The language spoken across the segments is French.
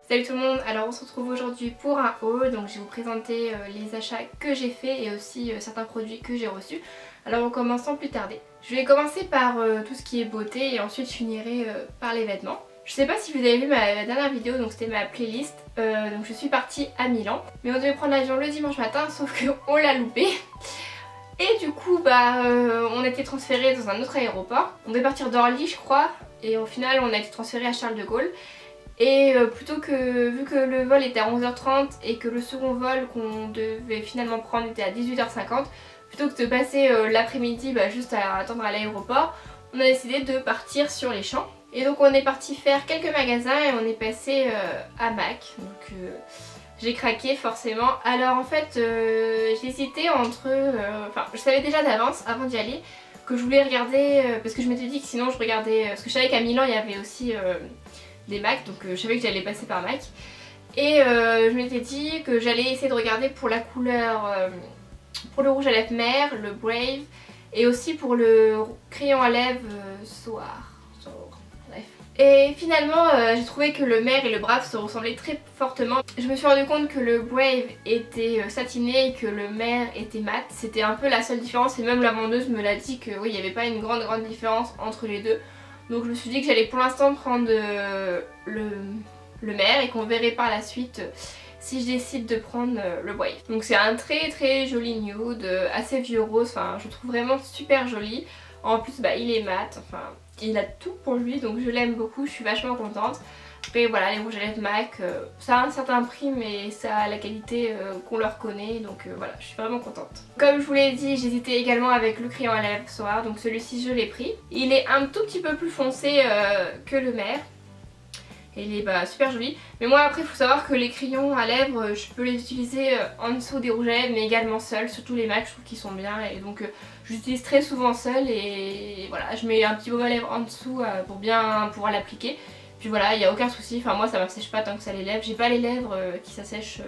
Salut tout le monde, alors on se retrouve aujourd'hui pour un haul, donc je vais vous présenter les achats que j'ai fait et aussi certains produits que j'ai reçus. Alors on commence sans plus tarder. Je vais commencer par tout ce qui est beauté et ensuite je finirai par les vêtements. Je sais pas si vous avez vu ma dernière vidéo, donc c'était ma playlist, donc je suis partie à Milan. Mais on devait prendre l'avion le dimanche matin, sauf qu'on l'a loupé. Et du coup on a été transféré dans un autre aéroport. On devait partir d'Orly je crois, et au final on a été transféré à Charles de Gaulle. Et plutôt que, vu que le vol était à 11h30 et que le second vol qu'on devait finalement prendre était à 18h50, plutôt que de passer l'après-midi juste à attendre à l'aéroport, on a décidé de partir sur les champs. Et donc on est parti faire quelques magasins et on est passé à Mac. Donc j'ai craqué forcément. Alors en fait j'ai hésité entre... Enfin je savais déjà d'avance avant d'y aller que je voulais regarder... parce que je m'étais dit que sinon je regardais... Parce que je savais qu'à Milan il y avait aussi... des Mac, donc je savais que j'allais passer par Mac et je m'étais dit que j'allais essayer de regarder pour la couleur, pour le rouge à lèvres mer, le Brave, et aussi pour le crayon à lèvres Soar, bref. Et finalement j'ai trouvé que le mer et le Brave se ressemblaient très fortement. Je me suis rendu compte que le Brave était satiné et que le mer était mat. C'était un peu la seule différence et même la vendeuse me l'a dit que oui, il n'y avait pas une grande différence entre les deux. Donc je me suis dit que j'allais pour l'instant prendre le mer et qu'on verrait par la suite si je décide de prendre le Brave. Donc c'est un très joli nude, assez vieux rose, enfin je trouve vraiment super joli. En plus il est mat, enfin il a tout pour lui donc je l'aime beaucoup, je suis vachement contente. Après voilà, les rouges à lèvres MAC, ça a un certain prix mais ça a la qualité qu'on leur connaît, donc voilà, je suis vraiment contente. Comme je vous l'ai dit, j'hésitais également avec le crayon à lèvres Soar, donc celui-ci je l'ai pris. Il est un tout petit peu plus foncé que le mer. Et il est super joli. Mais moi après il faut savoir que les crayons à lèvres, je peux les utiliser en dessous des rouges à lèvres mais également seuls, surtout les MAC je trouve qu'ils sont bien et donc j'utilise très souvent seul et voilà, je mets un petit baume à lèvres en dessous pour bien pouvoir l'appliquer. Puis voilà, il n'y a aucun souci, enfin moi ça m'assèche pas tant que ça les lèvres, j'ai pas les lèvres qui s'assèchent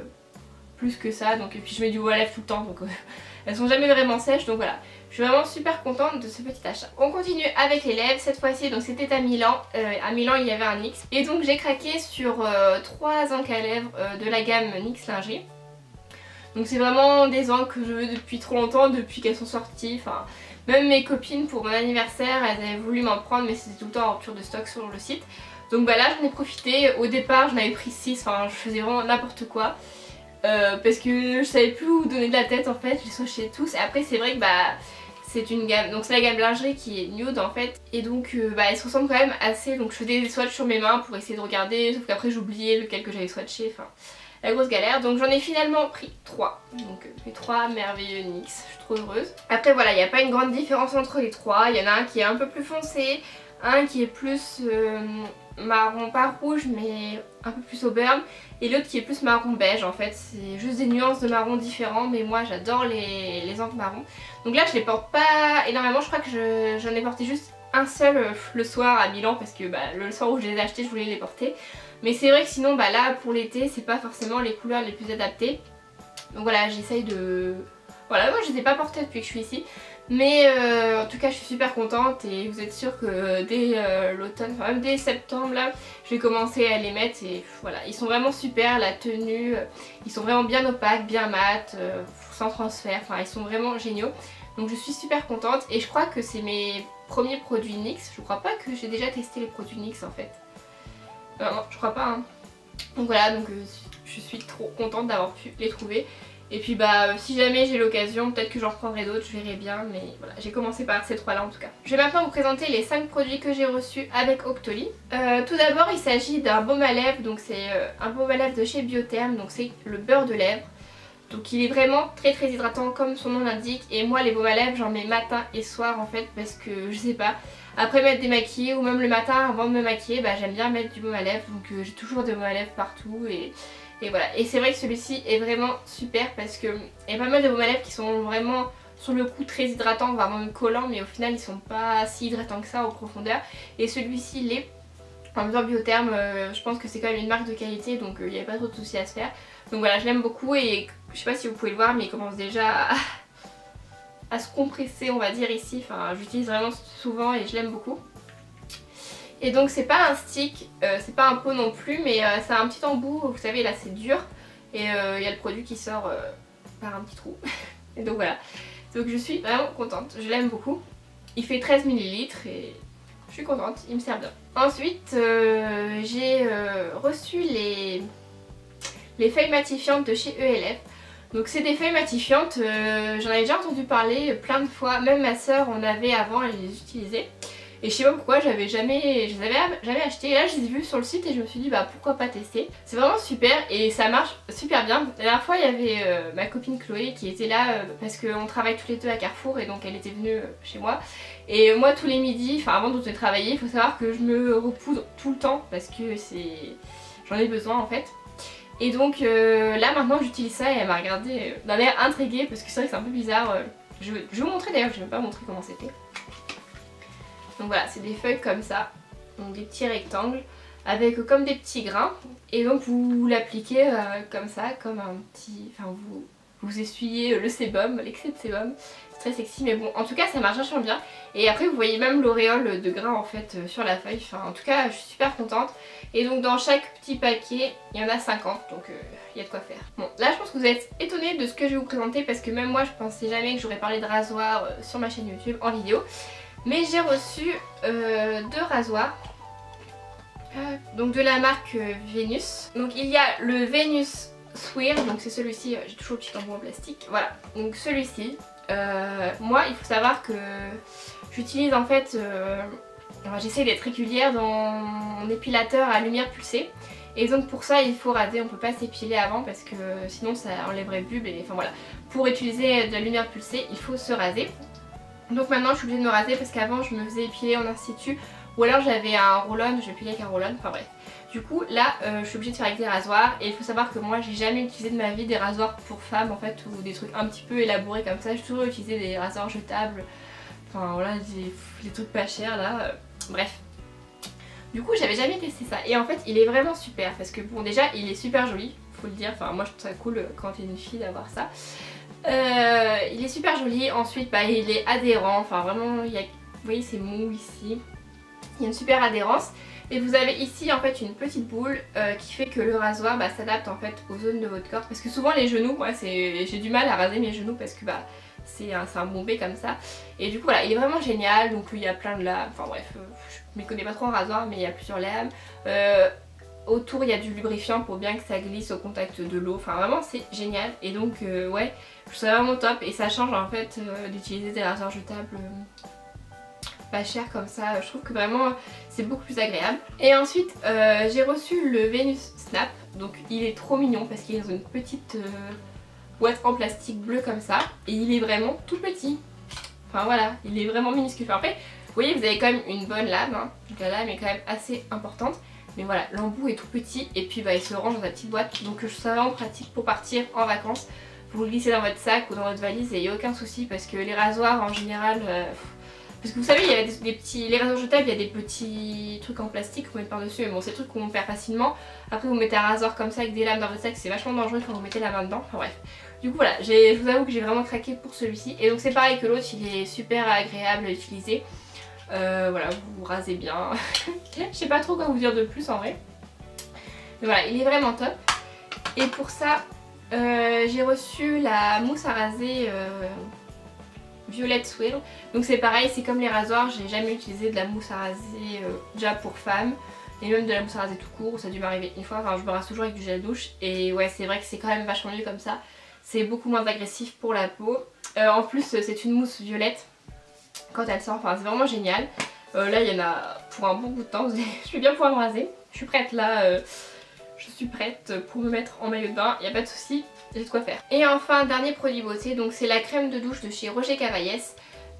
plus que ça, donc et puis je mets du baume à lèvres tout le temps, donc elles sont jamais vraiment sèches, donc voilà. Je suis vraiment super contente de ce petit achat. On continue avec les lèvres, cette fois-ci donc c'était à Milan. À Milan il y avait un NYX. Et donc j'ai craqué sur 3 encres à lèvres de la gamme NYX Lingerie. Donc c'est vraiment des encres que je veux depuis trop longtemps, depuis qu'elles sont sorties. Enfin, même mes copines pour mon anniversaire elles avaient voulu m'en prendre mais c'était tout le temps en rupture de stock sur le site. Donc là j'en ai profité, au départ j'en avais pris 6, enfin je faisais vraiment n'importe quoi. Parce que je savais plus où donner de la tête en fait, je les swatchais tous. Et après c'est vrai que c'est une gamme, donc c'est la gamme lingerie qui est nude en fait. Et donc elles se ressemblent quand même assez, donc je faisais des swatchs sur mes mains pour essayer de regarder. Sauf qu'après j'oubliais lequel que j'avais swatché, enfin la grosse galère. Donc j'en ai finalement pris 3. Donc les 3 merveilleux NYX, je suis trop heureuse. Après voilà, il n'y a pas une grande différence entre les 3. Il y en a un qui est un peu plus foncé, un qui est plus marron, pas rouge mais un peu plus au burn, et l'autre qui est plus marron beige en fait. C'est juste des nuances de marron différents mais moi j'adore les encres marron. Donc là je les porte pas énormément, je crois que j'en ai porté juste un seul le soir à Milan parce que le soir où je les ai achetés je voulais les porter. Mais c'est vrai que sinon là pour l'été c'est pas forcément les couleurs les plus adaptées. Donc voilà, j'essaye de... Voilà, moi je les ai pas portées depuis que je suis ici. Mais en tout cas je suis super contente et vous êtes sûr que dès l'automne, enfin même dès septembre là, je vais commencer à les mettre et voilà, ils sont vraiment super, la tenue, ils sont vraiment bien opaques, bien mat, sans transfert, enfin ils sont vraiment géniaux. Donc je suis super contente et je crois que c'est mes premiers produits NYX, je crois pas que j'ai déjà testé les produits NYX en fait. Non, je crois pas hein. Donc voilà, donc je suis trop contente d'avoir pu les trouver. Et puis si jamais j'ai l'occasion, peut-être que j'en reprendrai d'autres, je verrai bien, mais voilà, j'ai commencé par ces 3 là en tout cas. Je vais maintenant vous présenter les 5 produits que j'ai reçus avec Octoly. Tout d'abord il s'agit d'un baume à lèvres, donc c'est un baume à lèvres de chez Biotherm, donc c'est le beurre de lèvres. Donc il est vraiment très hydratant comme son nom l'indique, et moi les baumes à lèvres j'en mets matin et soir en fait parce que je sais pas, après m'être démaquillée ou même le matin avant de me maquiller, j'aime bien mettre du baume à lèvres, donc j'ai toujours des baumes à lèvres partout et voilà. Et c'est vrai que celui-ci est vraiment super parce que il y a pas mal de baumes à lèvres qui sont vraiment sur le coup très hydratants, vraiment même collants, mais au final ils sont pas si hydratants que ça en profondeur. Et celui-ci l'est. En même temps Biotherm, je pense que c'est quand même une marque de qualité, donc il n'y a pas trop de soucis à se faire. Donc voilà, je l'aime beaucoup et je sais pas si vous pouvez le voir mais il commence déjà à se compresser on va dire ici. Enfin j'utilise vraiment souvent et je l'aime beaucoup. Et donc c'est pas un stick, c'est pas un pot non plus, mais ça a un petit embout, vous savez là c'est dur. Et il y a le produit qui sort par un petit trou. Et donc voilà. Donc je suis vraiment contente, je l'aime beaucoup. Il fait 13 ml et je suis contente, il me sert bien. Ensuite j'ai reçu les feuilles matifiantes de chez ELF. Donc c'est des feuilles matifiantes, j'en avais déjà entendu parler plein de fois, même ma soeur en avait avant, elle les utilisait. Et je sais pas pourquoi, je les avais jamais acheté. Et là je les ai vus sur le site et je me suis dit bah pourquoi pas tester. C'est vraiment super et ça marche super bien. La dernière fois il y avait ma copine Chloé qui était là parce qu'on travaille tous les deux à Carrefour et donc elle était venue chez moi. Et moi tous les midis, enfin avant de retourner travailler, il faut savoir que je me repoudre tout le temps parce que j'en ai besoin en fait. Et donc là maintenant j'utilise ça et elle m'a regardé d'un air intriguée parce que c'est vrai que c'est un peu bizarre. Je vais vous montrer d'ailleurs, je vais même pas montrer comment c'était. Donc voilà, c'est des feuilles comme ça, donc des petits rectangles avec comme des petits grains. Et donc vous l'appliquez comme ça, comme un petit... Enfin vous essuyez le sébum, l'excès de sébum. C'est très sexy mais bon, en tout cas ça marche vachement bien. Et après vous voyez même l'auréole de grains en fait sur la feuille. Enfin en tout cas je suis super contente. Et donc dans chaque petit paquet il y en a 50, donc il y a de quoi faire. Bon là je pense que vous êtes étonnés de ce que je vais vous présenter parce que même moi je pensais jamais que j'aurais parlé de rasoir sur ma chaîne YouTube en vidéo. Mais j'ai reçu 2 rasoirs, donc de la marque Venus. Donc il y a le Venus Swirl, donc c'est celui-ci, j'ai toujours le petit embout en plastique. Voilà, donc celui-ci, moi il faut savoir que j'utilise en fait, j'essaie d'être régulière dans mon épilateur à lumière pulsée. Et donc pour ça il faut raser, on peut pas s'épiler avant parce que sinon ça enlèverait bulbe et enfin voilà. Pour utiliser de la lumière pulsée il faut se raser. Donc maintenant je suis obligée de me raser parce qu'avant je me faisais épiler en institut ou alors j'avais un roll-on, je m'épilais avec un roll-on, enfin bref. Du coup là je suis obligée de faire avec des rasoirs et il faut savoir que moi j'ai jamais utilisé de ma vie des rasoirs pour femmes en fait ou des trucs un petit peu élaborés comme ça. J'ai toujours utilisé des rasoirs jetables, enfin voilà des trucs pas chers là, bref. Du coup j'avais jamais testé ça et en fait il est vraiment super parce que bon déjà il est super joli, faut le dire, enfin moi je trouve ça cool quand t'es une fille d'avoir ça. Il est super joli, ensuite bah, il est adhérent, enfin vraiment il y a, vous voyez c'est mou ici, il y a une super adhérence et vous avez ici en fait une petite boule qui fait que le rasoir bah, s'adapte en fait aux zones de votre corps parce que souvent les genoux, moi j'ai du mal à raser mes genoux parce que bah c'est un bombé comme ça et du coup voilà il est vraiment génial. Donc il y a plein de lames, enfin bref je m'y connais pas trop en rasoir mais il y a plusieurs lames. Autour il y a du lubrifiant pour bien que ça glisse au contact de l'eau, enfin vraiment c'est génial. Et donc ouais je trouve ça vraiment top et ça change en fait d'utiliser des rasoirs jetables pas chers comme ça. Je trouve que vraiment c'est beaucoup plus agréable. Et ensuite j'ai reçu le Venus Snap, donc il est trop mignon parce qu'il est dans une petite boîte en plastique bleu comme ça et il est vraiment tout petit. Enfin voilà, il est vraiment minuscule. Enfin, après vous voyez vous avez quand même une bonne lame, hein. Donc la lame est quand même assez importante. Mais voilà, l'embout est tout petit et puis bah, il se range dans sa petite boîte. Donc je trouve ça vraiment pratique pour partir en vacances. Vous le glissez dans votre sac ou dans votre valise et il n'y a aucun souci parce que les rasoirs en général... parce que vous savez, il y a des petits... Les rasoirs jetables, il y a des petits trucs en plastique qu'on met par-dessus. Mais bon, c'est des trucs qu'on perd facilement. Après vous mettez un rasoir comme ça avec des lames dans votre sac, c'est vachement dangereux quand vous mettez la main dedans. Enfin bref. Du coup voilà, je vous avoue que j'ai vraiment craqué pour celui-ci. Et donc c'est pareil que l'autre, il est super agréable à utiliser. Voilà, vous rasez bien. Je sais pas trop quoi vous dire de plus en vrai. Mais voilà, il est vraiment top. Et pour ça, j'ai reçu la mousse à raser Violet Swirl. Donc c'est pareil, c'est comme les rasoirs, j'ai jamais utilisé de la mousse à raser déjà pour femmes. Et même de la mousse à raser tout court, ça a dû m'arriver une fois. Enfin je me rase toujours avec du gel douche. Et ouais c'est vrai que c'est quand même vachement mieux comme ça. C'est beaucoup moins agressif pour la peau. En plus c'est une mousse violette quand elle sort, enfin c'est vraiment génial. Là il y en a pour un bon bout de temps, je vais bien pouvoir me raser. Je suis prête là, je suis prête pour me mettre en maillot de bain, il n'y a pas de souci, j'ai de quoi faire. Et enfin dernier produit beauté, donc c'est la crème de douche de chez Roger Cavaillès.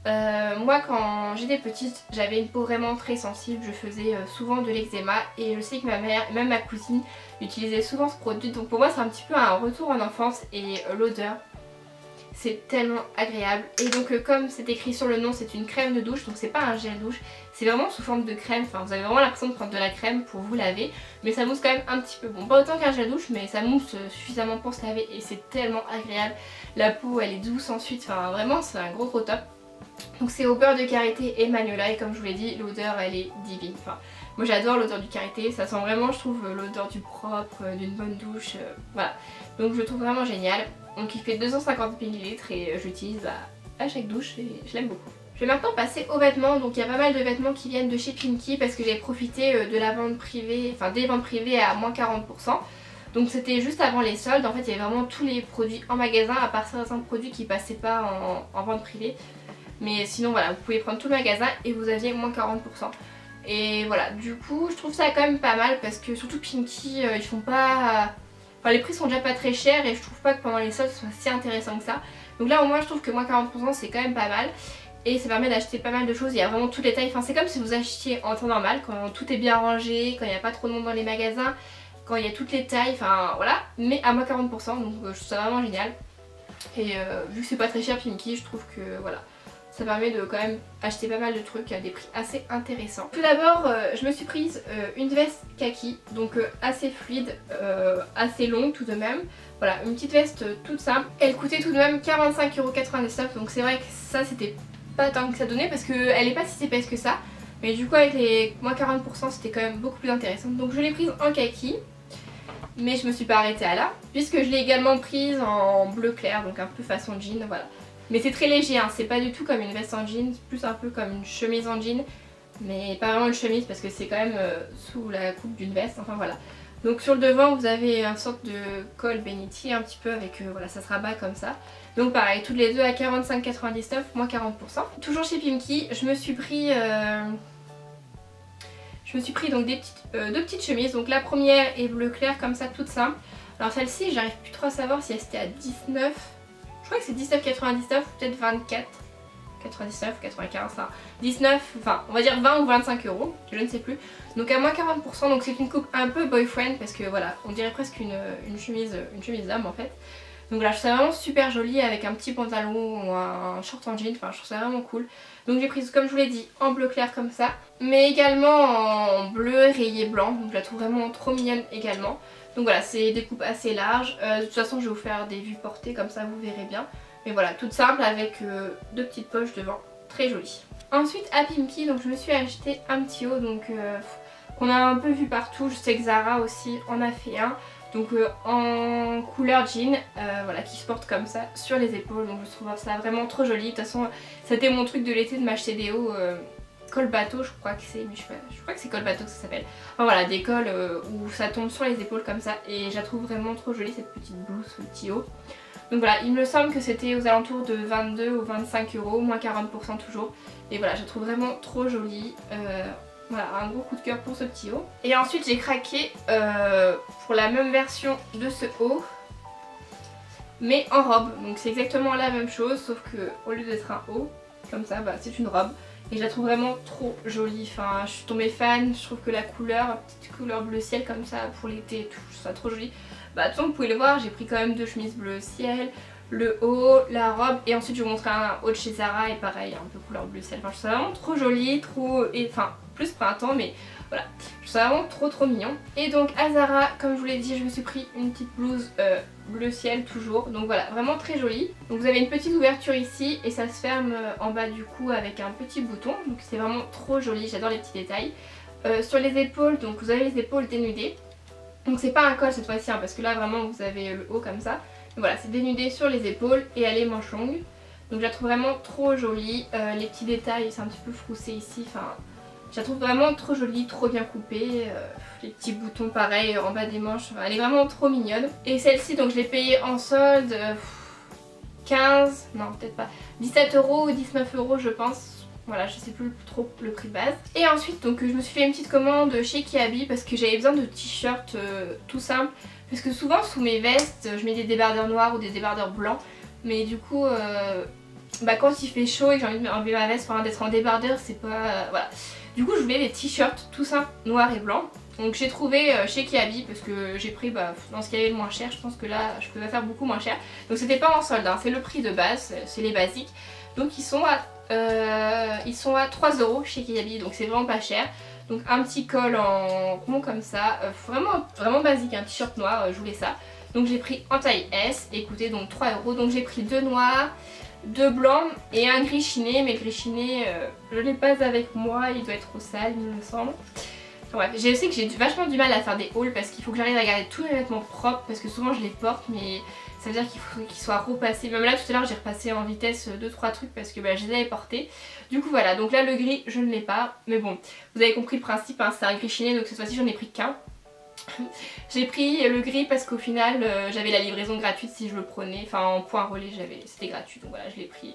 Moi quand j'étais petite j'avais une peau vraiment très sensible, je faisais souvent de l'eczéma et je sais que ma mère, même ma cousine utilisait souvent ce produit, donc pour moi c'est un petit peu un retour en enfance et l'odeur c'est tellement agréable. Et donc comme c'est écrit sur le nom, c'est une crème de douche, donc c'est pas un gel douche, c'est vraiment sous forme de crème. Enfin vous avez vraiment l'impression de prendre de la crème pour vous laver, mais ça mousse quand même un petit peu, bon pas autant qu'un gel douche, mais ça mousse suffisamment pour se laver et c'est tellement agréable. La peau elle est douce ensuite, enfin vraiment c'est un gros top. Donc c'est au beurre de karité et magnolia et comme je vous l'ai dit l'odeur elle est divine. Enfin Moi j'adore l'odeur du karité, ça sent vraiment je trouve l'odeur du propre, d'une bonne douche, voilà. Donc je le trouve vraiment génial. Donc il fait 250 ml et je l'utilise à chaque douche et je l'aime beaucoup. Je vais maintenant passer aux vêtements. Donc il y a pas mal de vêtements qui viennent de chez Pimkie parce que j'ai profité de la vente privée, enfin des ventes privées à moins 40%. Donc c'était juste avant les soldes, en fait il y avait vraiment tous les produits en magasin à part certains produits qui passaient pas en vente privée. Mais sinon voilà, vous pouvez prendre tout le magasin et vous aviez moins 40%. Et voilà, du coup je trouve ça quand même pas mal parce que surtout Pimkie ils font pas... Enfin les prix sont déjà pas très chers et je trouve pas que pendant les soldes ce soit si intéressant que ça. Donc là au moins je trouve que moins 40% c'est quand même pas mal. Et ça permet d'acheter pas mal de choses, il y a vraiment toutes les tailles. Enfin c'est comme si vous achetiez en temps normal, quand tout est bien rangé, quand il n'y a pas trop de monde dans les magasins, quand il y a toutes les tailles, enfin voilà. Mais à moins 40%, donc je trouve ça vraiment génial. Et vu que c'est pas très cher Pimkie, je trouve que voilà, ça permet de quand même acheter pas mal de trucs à des prix assez intéressants. Tout d'abord je me suis prise une veste kaki, donc assez fluide, assez longue tout de même. Voilà, une petite veste toute simple. Elle coûtait tout de même 45,99 €, donc c'est vrai que ça c'était pas tant que ça donnait parce qu'elle est pas si épaisse que ça. Mais du coup avec les moins 40% c'était quand même beaucoup plus intéressant. Donc je l'ai prise en kaki. Mais je me suis pas arrêtée à là, puisque je l'ai également prise en bleu clair, donc un peu façon jean, voilà. Mais c'est très léger, hein, c'est pas du tout comme une veste en jean, c'est plus un peu comme une chemise en jean. Mais pas vraiment une chemise parce que c'est quand même sous la coupe d'une veste, enfin voilà. Donc sur le devant vous avez une sorte de col bénitier un petit peu avec, voilà, ça se rabat comme ça. Donc pareil, toutes les deux à 45,99, moins 40%. Toujours chez Pimkie, je me suis pris donc deux petites chemises. Donc la première est bleu clair comme ça, toute simple. Alors celle-ci j'arrive plus trop à savoir si elle était à 19. Je crois que c'est 19,99 ou peut-être 24. 99, 95, enfin 19, enfin on va dire 20 ou 25 €, je ne sais plus. Donc à moins 40%, donc c'est une coupe un peu boyfriend parce que voilà, on dirait presque une chemise d'homme en fait. Donc là je trouve ça vraiment super joli avec un petit pantalon ou un short en jean, enfin je trouve ça vraiment cool. Donc j'ai prise comme je vous l'ai dit en bleu clair comme ça, mais également en bleu rayé blanc, donc je la trouve vraiment trop mignonne également. Donc voilà, c'est des coupes assez larges, de toute façon je vais vous faire des vues portées comme ça vous verrez bien. Mais voilà, toute simple avec deux petites poches devant, très jolie. Ensuite à Pimkie, donc je me suis acheté un petit haut donc qu'on a un peu vu partout, je sais que Zara aussi en a fait un. Donc en couleur jean, voilà, qui se porte comme ça sur les épaules, donc je trouve ça vraiment trop joli. De toute façon c'était mon truc de l'été de m'acheter des hauts col bateau, je crois que c'est, mais je crois que c'est col bateau que ça s'appelle. Enfin voilà, des cols où ça tombe sur les épaules comme ça et je la trouve vraiment trop jolie cette petite blouse, ce petit haut. Donc voilà, il me semble que c'était aux alentours de 22 ou 25 €, moins 40% toujours. Et voilà, je la trouve vraiment trop jolie. Voilà, un gros coup de cœur pour ce petit haut. Et ensuite j'ai craqué pour la même version de ce haut, mais en robe. Donc c'est exactement la même chose, sauf que au lieu d'être un haut, comme ça, bah, c'est une robe. Et je la trouve vraiment trop jolie. Enfin, je suis tombée fan, je trouve que la couleur, petite couleur bleu ciel comme ça pour l'été et tout, je trouve ça trop joli. Bah de toute façon vous pouvez le voir, j'ai pris quand même deux chemises bleu ciel, le haut, la robe et ensuite je vais vous montrer un haut de chez Zara et pareil un peu couleur bleu ciel. Enfin je trouve ça vraiment trop joli, trop... enfin plus printemps mais voilà, je trouve ça vraiment trop mignon. Et donc à Zara, comme je vous l'ai dit, je me suis pris une petite blouse bleu ciel toujours, donc voilà, vraiment très jolie. Donc vous avez une petite ouverture ici et ça se ferme en bas du cou avec un petit bouton, donc c'est vraiment trop joli, j'adore les petits détails. Sur les épaules, donc vous avez les épaules dénudées. Donc c'est pas un col cette fois-ci hein, parce que là vraiment vous avez le haut comme ça. Donc voilà, c'est dénudé sur les épaules et elle est manche longue. Donc je la trouve vraiment trop jolie. Les petits détails, c'est un petit peu froussé ici. Enfin, je la trouve vraiment trop jolie, trop bien coupée. Les petits boutons pareil en bas des manches. Enfin, elle est vraiment trop mignonne. Et celle-ci donc je l'ai payée en solde 15, non peut-être pas, 17 € ou 19 € je pense. Voilà, je sais plus trop le prix de base. Et ensuite donc je me suis fait une petite commande chez Kiabi parce que j'avais besoin de t-shirts tout simples. Parce que souvent sous mes vestes je mets des débardeurs noirs ou des débardeurs blancs. Mais du coup bah, quand il fait chaud et que j'ai envie d'enlever ma veste, enfin, d'être en débardeur c'est pas... voilà. Du coup je voulais des t-shirts tout simples noirs et blancs. Donc j'ai trouvé chez Kiabi parce que j'ai pris bah, dans ce qu'il y avait le moins cher. Je pense que là je peux faire beaucoup moins cher. Donc c'était pas en solde, hein, c'est le prix de base, c'est les basiques. Donc ils sont à 3 € chez Kiabi, donc c'est vraiment pas cher. Donc un petit col en rond comme ça, vraiment basique, un t-shirt noir, je voulais ça. Donc j'ai pris en taille S, écoutez donc 3 €, donc j'ai pris deux noirs, deux blancs et un gris chiné, mais le gris chiné je l'ai pas avec moi, il doit être au sale il me semble. Ouais, je sais que j'ai vachement du mal à faire des hauls parce qu'il faut que j'arrive à garder tous mes vêtements propres parce que souvent je les porte mais ça veut dire qu'il faut qu'ils soient repassés. Même là tout à l'heure j'ai repassé en vitesse 2-3 trucs parce que je les avais portés. Du coup voilà, donc là le gris je ne l'ai pas, mais bon, vous avez compris le principe, hein, c'est un gris chiné donc cette fois-ci j'en ai pris qu'un. J'ai pris le gris parce qu'au final j'avais la livraison gratuite si je le prenais, enfin en point relais c'était gratuit donc voilà je l'ai pris.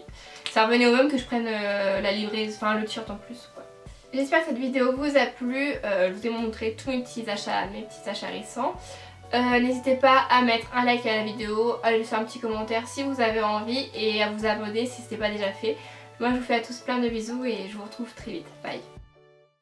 Ça revenait au même que je prenne la livraison, enfin le t-shirt en plus quoi. J'espère que cette vidéo vous a plu, je vous ai montré tous mes petits achats récents. N'hésitez pas à mettre un like à la vidéo, à laisser un petit commentaire si vous avez envie et à vous abonner si ce n'est pas déjà fait. Moi je vous fais à tous plein de bisous et je vous retrouve très vite. Bye.